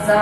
sa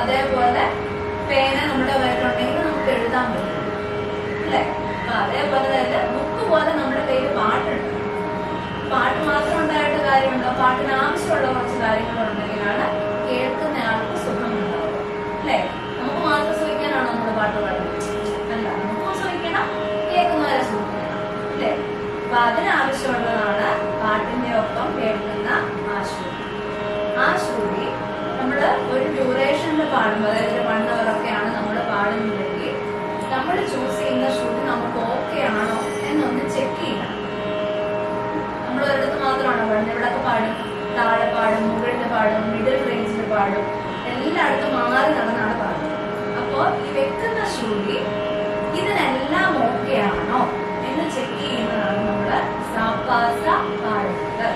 അതേപോലെ പേന നമ്മുടെ കയ്യിലുണ്ടെങ്കിൽ നമുക്ക് എഴുതാൻ പറ്റും അല്ലേ? അപ്പൊ അതേപോലെ തന്നെ ബുക്ക് പോലെ നമ്മുടെ കയ്യിൽ പാട്ടുണ്ട്. പാട്ട് മാത്രം ഉണ്ടായിട്ട് കാര്യമുണ്ടോ? പാട്ടിന് ആവശ്യമുള്ള കുറച്ച് കാര്യങ്ങളുണ്ടെങ്കിലാണ് കേൾക്കുന്ന ആൾക്ക് സുഖം ഉണ്ടാവുക അല്ലേ? നമുക്ക് മാത്രം സുഖിക്കാനാണോ നമ്മുടെ പാട്ട് പാടുന്നത്? അല്ല, നമുക്കും സുഖിക്കണം, കേൾക്കുന്നവരെ സുഖിക്കണം അല്ലേ? അപ്പൊ അതിനാവശ്യമുള്ളതാണ് പാട്ടിന്റെ ഒപ്പം കേൾക്കുന്ന ആശ്രുതി. ആശ്രുതി നമ്മള് ഒരു ഡ്യൂറേഷനിൽ പാടുമ്പോൾ, അതായത് 1 hour നമ്മൾ പാടുന്നതെങ്കിൽ നമ്മൾ ചൂസ് ചെയ്യുന്ന ശ്രുതി നമുക്ക് ഓക്കെ ആണോ എന്നൊന്ന് ചെക്ക് ചെയ്യണം. നമ്മൾ ഒരിടത്ത് മാത്രമാണോ പാടുന്നത്? ഇവിടൊക്കെ പാടും, താഴെ പാടും, മുകളിൽ പാടും, മിഡിൽ റേഞ്ചിൽ പാടും, എല്ലായിടത്തും മാറി നടന്നാണ് പാടുന്നത്. അപ്പോ ഈ വെക്കുന്ന ശ്രുതി ഇതിനെല്ലാം ഓക്കെ ആണോ എന്ന് ചെക്ക് ചെയ്യുന്നതാണ് നമ്മള് സാപ്പാസ പാടുന്നത്.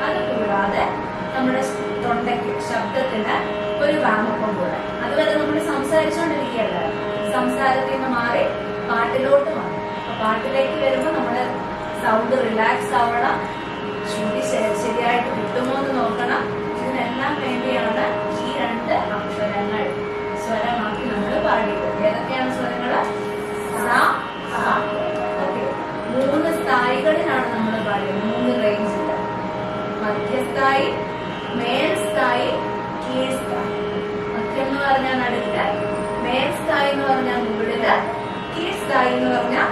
അത് കൂടാതെ നമ്മുടെ തൊണ്ടയ്ക്ക്, ശബ്ദത്തിന് ഒരു വാമപ്പം കൂടെ. അതുവരെ നമ്മൾ സംസാരിച്ചുകൊണ്ടിരിക്കുകയല്ല, സംസാരത്തിൽ നിന്ന് മാറി പാട്ടിലോട്ട് മാറി. അപ്പൊ പാട്ടിലേക്ക് വരുമ്പോൾ നമ്മുടെ സൗണ്ട് റിലാക്സ് ആവണം, ശ്രുതി ശരിയായിട്ട് കിട്ടുമോ എന്ന് നോക്കണം. ഇതിനെല്ലാം വേണ്ടിയാണ് ഈ 2 അക്ഷരങ്ങൾ സ്വരമാക്കി നമ്മൾ പാടിയത്. ഏതൊക്കെയാണ് സ്വരങ്ങള്? സ, പ. ഓക്കെ, 3 സ്ഥായികളിലാണ് നമ്മൾ പാടിയത്, 3 റേഞ്ചില്. മധ്യസ്ഥായി, മേൽസ്ഥായി, കീഴ്സ്ഥായി. മധ്യം എന്ന് പറഞ്ഞാൽ നടുക്ക്, മേൽസ്ഥായി എന്ന് പറഞ്ഞാൽ മുകളില്, കീഴ്സ്ഥായി എന്ന് പറഞ്ഞാൽ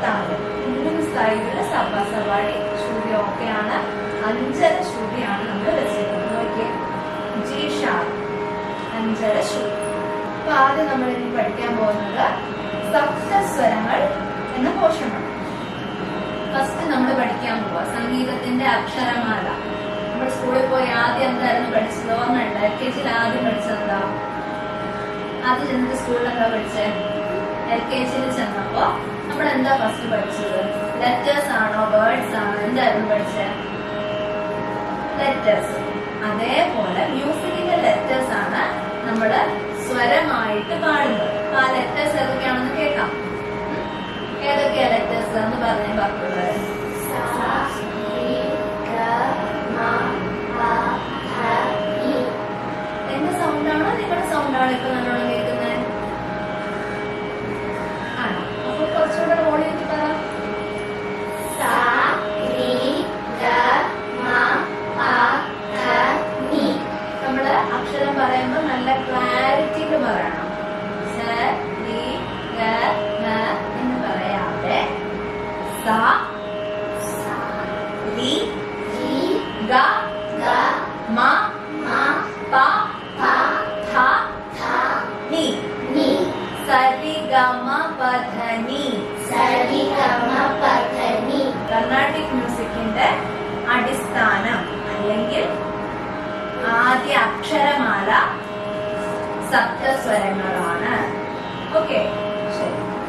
താഴെ. 3 സ്ഥായികളില് സപാടി ശ്രുതി ഓക്കെയാണ്. 5 ശ്രുതിയാണ് നമ്മൾ വെച്ചിരിക്കുന്നത്. നോക്കിയേ, ജി ഷാർപ്പ് 5 ശ്രുതി. അപ്പൊ ആദ്യം നമ്മൾ ഇനി പഠിക്കാൻ പോകുന്നത് സപ്തസ്വരങ്ങൾ എന്ന പോർഷനാണ്. ഫസ്റ്റ് നമ്മൾ പഠിക്കാൻ പോവാ സംഗീതത്തിന്റെ അക്ഷരമാല. നമ്മൾ സ്കൂളിൽ പോയി ആദ്യം എന്തായിരുന്നു പഠിച്ചത്? ഓർമ്മയുണ്ട്? LKG ആദ്യം പഠിച്ചതെന്താ? ആദ്യം ചെന്നിട്ട് സ്കൂളിൽ എന്താ പഠിച്ചേ? LKG ചെന്നപ്പോ നമ്മൾ എന്താ ഫസ്റ്റ് പഠിച്ചത്? ലെറ്റേഴ്സ് ആണോ വേർഡ്സ് ആണോ? എന്തായിരുന്നു പഠിച്ചേ? ലെറ്റേഴ്സ്. അതേപോലെ മ്യൂസിക്കിന്റെ ലെറ്റേഴ്സ് ആണ് നമ്മള് സ്വരമായിട്ട് പാടുന്നത്. അപ്പൊ ആ ലെറ്റേഴ്സ് ഏതൊക്കെയാണെന്ന് കേൾക്കാം. ഏതൊക്കെയാ ലെറ്റേഴ്സ് എന്ന് പറഞ്ഞേ പറഞ്ഞുള്ളത്? എന്റെ സൗണ്ടാണോ നിങ്ങളുടെ സൗണ്ടാണോ ഇപ്പൊ നല്ലോണം കേൾക്കുന്നത്? ആണോ? അപ്പൊ കുറച്ചുകൂടെ ഓടിയിട്ട് പറ. നമ്മള് അക്ഷരം പറയുമ്പോ നല്ല ക്ലാരിറ്റിയിൽ പറയണം. എന്ന് പറയാതെ സ, രി, ഗ, മ, പ, ധ, നി. സരി ഗമ പധനി. കർണാട്ടിക് മ്യൂസിക്കിന്റെ അടിസ്ഥാനം അല്ലെങ്കിൽ ആദ്യ അക്ഷരമാല സപ്തസ്വരങ്ങളാണ്.